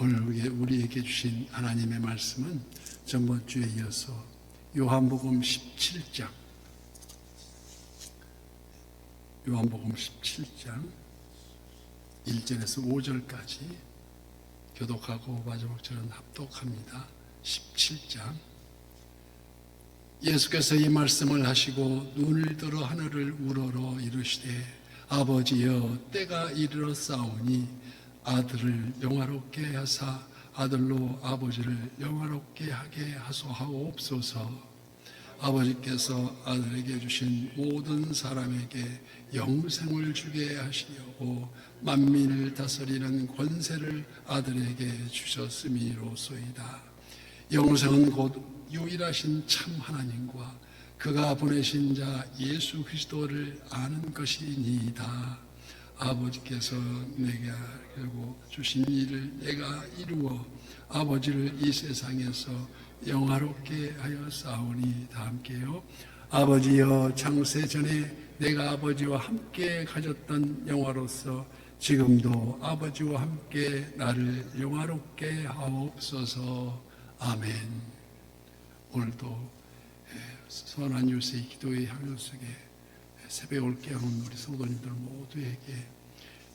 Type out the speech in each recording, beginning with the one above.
오늘 우리에게 주신 하나님의 말씀은 전번 주에 이어서 요한복음 17장 1절에서 5절까지 교독하고 마지막 절은 합독합니다. 17장. 예수께서 이 말씀을 하시고 눈을 들어 하늘을 우러러 이르시되 아버지여 때가 이르렀사오니 아들을 영화롭게 하사 아들로 아버지를 영화롭게 하게 하소하옵소서. 아버지께서 아들에게 주신 모든 사람에게 영생을 주게 하시려고 만민을 다스리는 권세를 아들에게 주셨음이로소이다. 영생은 곧 유일하신 참 하나님과 그가 보내신 자 예수 그리스도를 아는 것이니이다. 아버지께서 내게 주신 일을 내가 이루어 아버지를 이 세상에서 영화롭게 하여 싸우니. 다 함께요. 아버지여, 창세 전에 내가 아버지와 함께 가졌던 영화로서 지금도 아버지와 함께 나를 영화롭게 하옵소서. 아멘. 오늘도 선한 유세의 기도의 향연 속에 새벽을 깨우는 우리 성도님들 모두에게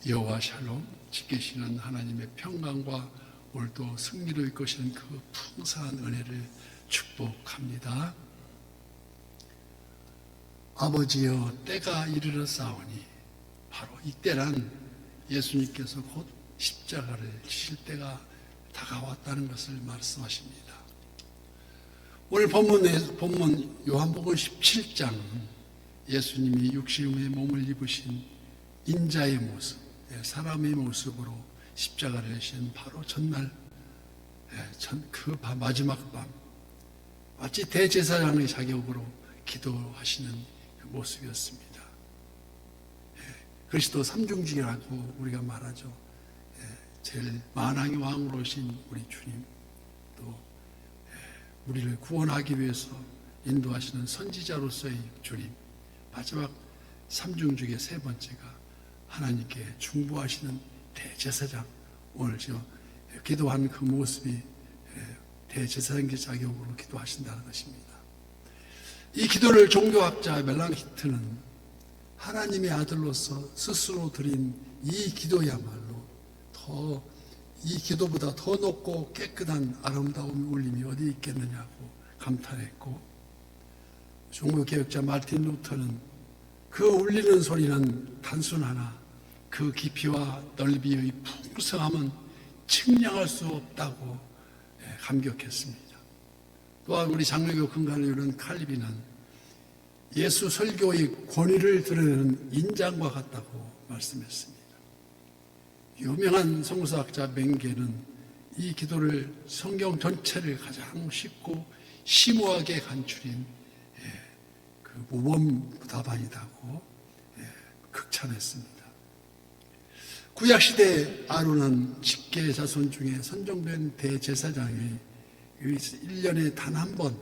여호와 샬롬 지키시는 하나님의 평강과 오늘도 승리로 이끄시는 그 풍성한 은혜를 축복합니다. 아버지여 때가 이르렀사오니, 바로 이때란 예수님께서 곧 십자가를 지실 때가 다가왔다는 것을 말씀하십니다. 오늘 본문 요한복음 17장, 예수님이 육신의 몸을 입으신 인자의 모습, 사람의 모습으로 십자가를 지신 바로 전날, 그 마지막 밤, 마치 대제사장의 자격으로 기도하시는 그 모습이었습니다. 그리스도 삼중직이라고 우리가 말하죠. 제일 만왕의 왕으로 오신 우리 주님, 또 우리를 구원하기 위해서 인도하시는 선지자로서의 주님, 마지막 삼중직의 세 번째가 하나님께 중보하시는 대제사장, 오늘 기도한 그 모습이 대제사장의 자격으로 기도하신다는 것입니다. 이 기도를 종교학자 멜랑히트는 하나님의 아들로서 스스로 드린 이 기도야말로 이 기도보다 더 높고 깨끗한 아름다운 울림이 어디 있겠느냐고 감탄했고, 종교개혁자 마틴 루터는 그 울리는 소리는 단순하나 그 깊이와 넓이의 풍성함은 측량할 수 없다고 감격했습니다. 또한 우리 장로교 근간을 칼빈은 예수 설교의 권위를 드러내는 인장과 같다고 말씀했습니다. 유명한 성서학자 맹게는 이 기도를 성경 전체를 가장 쉽고 심오하게 간추린 그 모범답안이라고 극찬했습니다. 구약시대 아론은 직계 자손 중에 선정된 대제사장이 1년에 단 한 번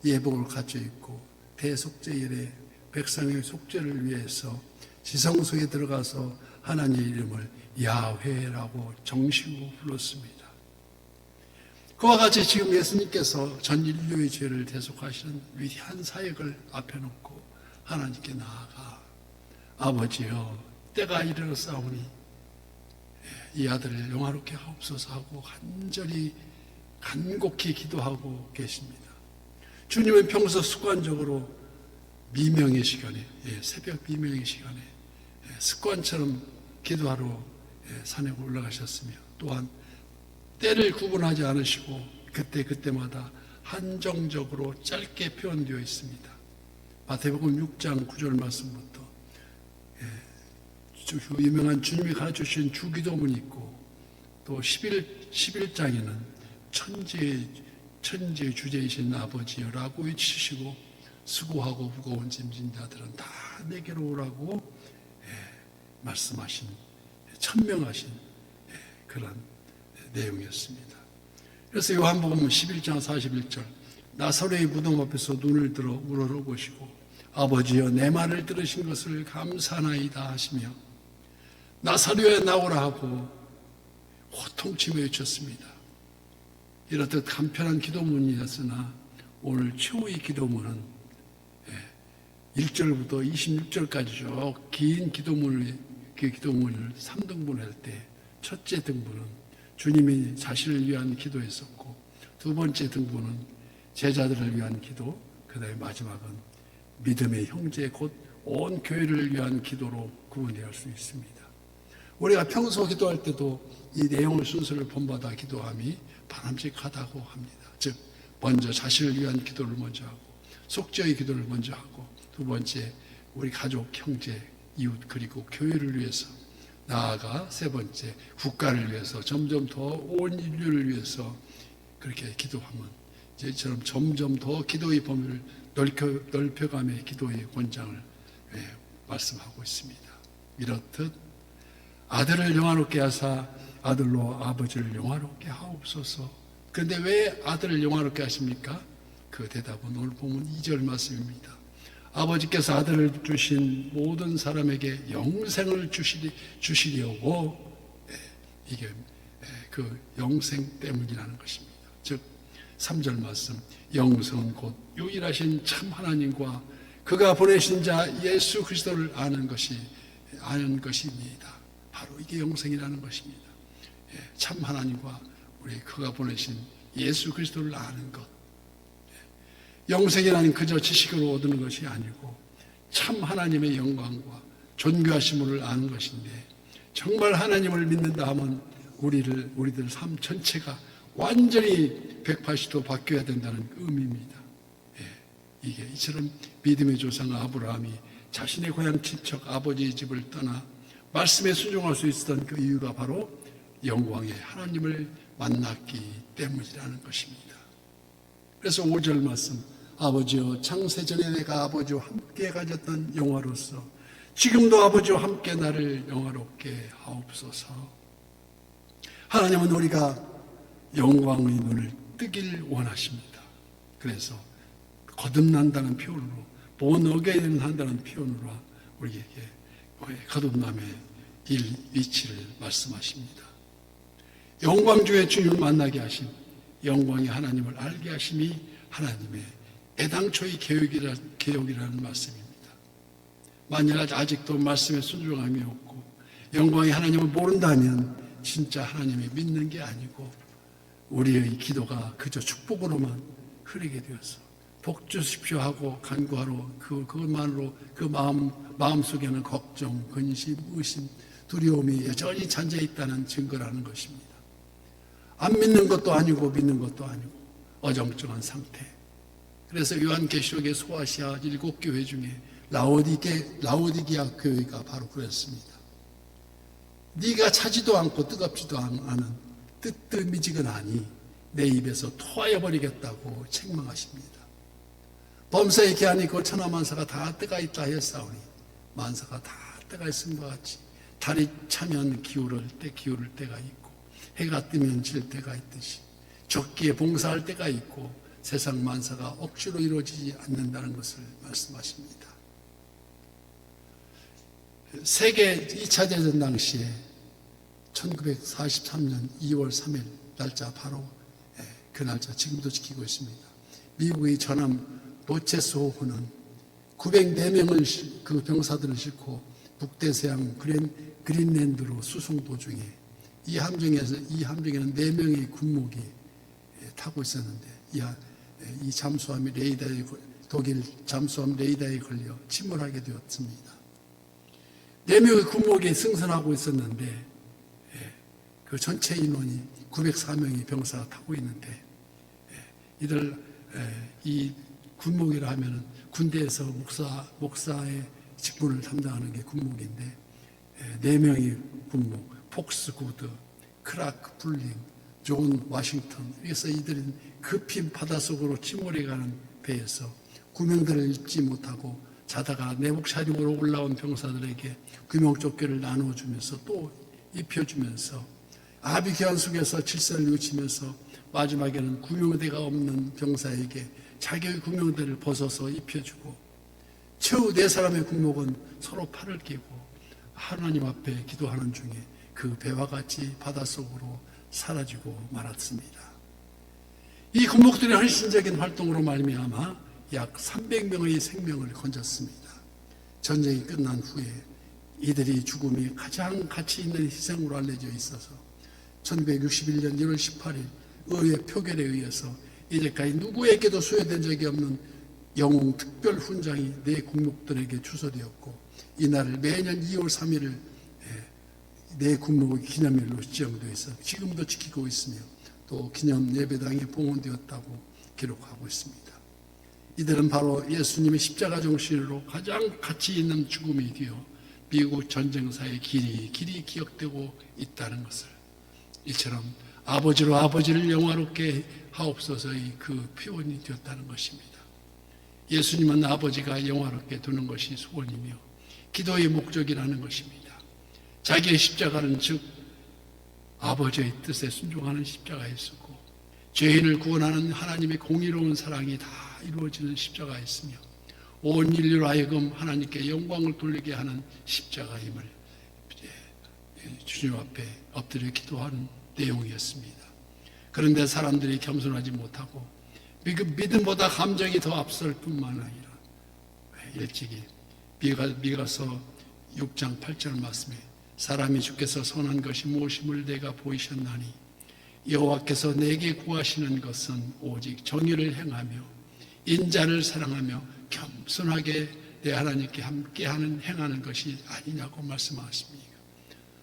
예복을 갖춰 입고 대속죄일에 백성의 속죄를 위해서 지성소에 들어가서 하나님의 이름을 야훼라고 정식으로 불렀습니다. 그와 같이 지금 예수님께서 전 인류의 죄를 대속하시는 위대한 사역을 앞에 놓고 하나님께 나아가 아버지여 때가 이르렀사오니 이 아들을 영화롭게 하옵소서 하고 간곡히 기도하고 계십니다. 주님은 평소 습관적으로 미명의 시간에, 새벽 미명의 시간에 습관처럼 기도하러 산에 올라가셨으며, 또한 때를 구분하지 않으시고 그때마다 한정적으로 짧게 표현되어 있습니다. 마태복음 6장 9절 말씀부터 유명한 주님이 가르쳐주신 주기도문이 있고, 또 11장에는 천지의 주제이신 아버지여라고 외치시고 수고하고 무거운 짐진 자들은 다 내게로 오라고 말씀하신, 천명하신 그런 내용이었습니다. 그래서 요한복음 11장 41절, 나사로의 무덤 앞에서 눈을 들어 우러러보시고 아버지여 내 말을 들으신 것을 감사나이다 하시며 나사로에 나오라 하고 호통치며 외쳤습니다. 이렇듯 간편한 기도문이었으나 오늘 최후의 기도문은 1절부터 26절까지 쭉 긴 기도문을 3등분할 때 첫째 등분은 주님이 자신을 위한 기도였었고, 두 번째 등분은 제자들을 위한 기도, 그 다음에 마지막은 믿음의 형제 곧 온 교회를 위한 기도로 구분되어 할 수 있습니다. 우리가 평소 기도할 때도 이 내용을 순서를 본받아 기도함이 바람직하다고 합니다. 즉 먼저 자신을 위한 기도를 먼저 하고, 속죄의 기도를 먼저 하고, 두 번째 우리 가족, 형제, 이웃 그리고 교회를 위해서, 나아가 세 번째 국가를 위해서, 점점 더 온 인류를 위해서 그렇게 기도하면 이제처럼 점점 더 기도의 범위를 넓혀가며 기도의 권장을 말씀하고 있습니다. 이렇듯 아들을 영화롭게 하사 아들로 아버지를 영화롭게 하옵소서. 그런데 왜 아들을 영화롭게 하십니까? 그 대답은 오늘 보면 2절 말씀입니다. 아버지께서 아들을 주신 모든 사람에게 영생을 주시려고, 이게 그 영생 때문이라는 것입니다. 즉 3절 말씀, 영생은 곧 유일하신 참 하나님과 그가 보내신 자 예수 그리스도를 아는 것입니다. 바로 이게 영생이라는 것입니다. 참 하나님과 우리 그가 보내신 예수 그리스도를 아는 것. 영생이라는 그저 지식으로 얻는 것이 아니고 참 하나님의 영광과 존귀하심을 아는 것인데, 정말 하나님을 믿는다 하면 우리들 삶 전체가 완전히 180도 바뀌어야 된다는 의미입니다. 이게 이처럼 믿음의 조상 아브라함이 자신의 고향 친척 아버지의 집을 떠나 말씀에 순종할 수 있었던 그 이유가 바로 영광의 하나님을 만났기 때문이라는 것입니다. 그래서 5절 말씀, 아버지여 창세전에 내가 아버지와 함께 가졌던 영화로서 지금도 아버지와 함께 나를 영화롭게 하옵소서. 하나님은 우리가 영광의 눈을 뜨길 원하십니다. 그래서 거듭난다는 표현으로, 본 어게인 한다는 표현으로 우리에게 거듭남의 위치를 말씀하십니다. 영광 중에 주님을 만나게 하심, 영광의 하나님을 알게 하심이 하나님의 애당초의 계획이라는 말씀입니다. 만약 아직도 말씀에 순종함이 없고 영광의 하나님을 모른다면 진짜 하나님이 믿는 게 아니고 우리의 기도가 그저 축복으로만 흐르게 되어서 복 주십시오 하고 간구하러 그것만으로 그 마음속에는 걱정, 근심, 의심, 두려움이 여전히 잔재 있다는 증거라는 것입니다. 안 믿는 것도 아니고 믿는 것도 아니고 어정쩡한 상태. 그래서 요한계시록의 소아시아 7교회 중에 라오디게아 교회가 바로 그랬습니다. 네가 차지도 않고 뜨겁지도 않은 뜨뜻미지근하니 내 입에서 토하여 버리겠다고 책망하십니다. 범사의 기한이 곧 천하만사가 다 때가 있다 하였사오니 만사가 다 때가 있음과 같이 달이 차면 기울을 때가 있고 해가 뜨면 질 때가 있듯이 적기에 봉사할 때가 있고 세상 만사가 억지로 이루어지지 않는다는 것을 말씀하십니다. 세계 2차 대전 당시에 1943년 2월 3일 날짜 바로 그 날짜 지금도 지키고 있습니다. 미국의 전함 로체스호프는 904명을 그 병사들을 싣고 북대서양 그린랜드로 수송 도중에 이 함정에는 4명의 군목이 타고 있었는데 이 잠수함이 독일 잠수함 레이더에 걸려 침몰하게 되었습니다. 4명의 군목이 승선하고 있었는데 그 전체 인원이 904명의 병사가 타고 있는데 이 군목이라 하면 군대에서 목사의 직분을 담당하는 게 군목인데 4명의 군목, 폭스 구드, 크라크 풀링, 존 와싱턴, 그래서 이들은 급히 바닷속으로 침몰해가는 배에서 구명들을 잊지 못하고 자다가 내복 차림으로 올라온 병사들에게 구명조끼를 나눠주면서 또 입혀주면서 아비규환 속에서 질서를 놓치면서 마지막에는 구명대가 없는 병사에게 자기의 구명대를 벗어서 입혀주고 최후 4사람의 군목은 서로 팔을 끼고 하나님 앞에 기도하는 중에 그 배와 같이 바닷속으로 사라지고 말았습니다. 이 군목들의 헌신적인 활동으로 말미암아 약 300명의 생명을 건졌습니다. 전쟁이 끝난 후에 이들이 죽음이 가장 가치 있는 희생으로 알려져 있어서 1961년 1월 18일 의회 표결에 의해서 이제까지 누구에게도 수여된 적이 없는 영웅 특별 훈장이 네 군목들에게 주소되었고, 이날을 매년 2월 3일을 네 군목의 기념일로 지정되어 있어 지금도 지키고 있으며 또 기념 예배당에 봉헌되었다고 기록하고 있습니다. 이들은 바로 예수님의 십자가 정신으로 가장 가치 있는 죽음이 되어 미국 전쟁사에 길이 기억되고 있다는 것을, 이처럼 아버지로 아버지를 영화롭게 하옵소서의 그 표현이 되었다는 것입니다. 예수님은 아버지가 영화롭게 두는 것이 소원이며 기도의 목적이라는 것입니다. 자기의 십자가는 즉 아버지의 뜻에 순종하는 십자가였었고, 죄인을 구원하는 하나님의 공의로운 사랑이 다 이루어지는 십자가였으며, 온 인류로 하여금 하나님께 영광을 돌리게 하는 십자가임을 주님 앞에 엎드려 기도하는 내용이었습니다. 그런데 사람들이 겸손하지 못하고 믿음보다 감정이 더 앞설 뿐만 아니라 일찍이 미가서 6장 8절 말씀에 사람이 주께서 선한 것이 무엇임을 내가 보이셨나니 여호와께서 내게 구하시는 것은 오직 정의를 행하며 인자를 사랑하며 겸손하게 내 하나님께 함께하는 행하는 것이 아니냐고 말씀하십니다.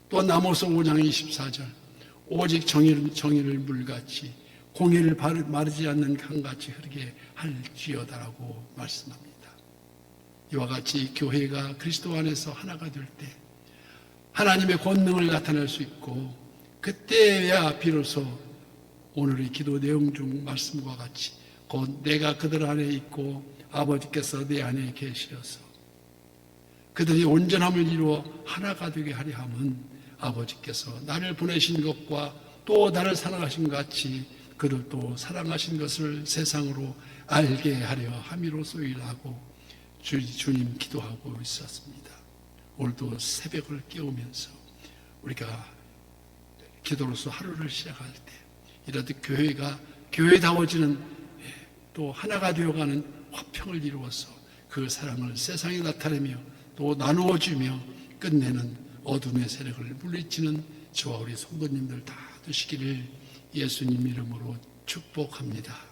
또 나모서 5장 24절 오직 정의를 물같이 공의를 마르지 않는 강같이 흐르게 할지어다라고 말씀합니다. 이와 같이 교회가 그리스도 안에서 하나가 될 때 하나님의 권능을 나타낼 수 있고, 그때야 비로소 오늘의 기도 내용 중 말씀과 같이 곧 내가 그들 안에 있고 아버지께서 내 안에 계시어서 그들이 온전함을 이루어 하나가 되게 하려 함은 아버지께서 나를 보내신 것과 또 나를 사랑하신 것 같이 그들도 사랑하신 것을 세상으로 알게 하려 함이로소이라고 주님 기도하고 있었습니다. 오늘도 새벽을 깨우면서 우리가 기도로서 하루를 시작할 때 이렇듯 교회가 교회다워지는, 또 하나가 되어가는 화평을 이루어서 그 사랑을 세상에 나타내며 또 나누어주며 끝내는 어둠의 세력을 물리치는 저와 우리 성도님들 다 되시기를 예수님 이름으로 축복합니다.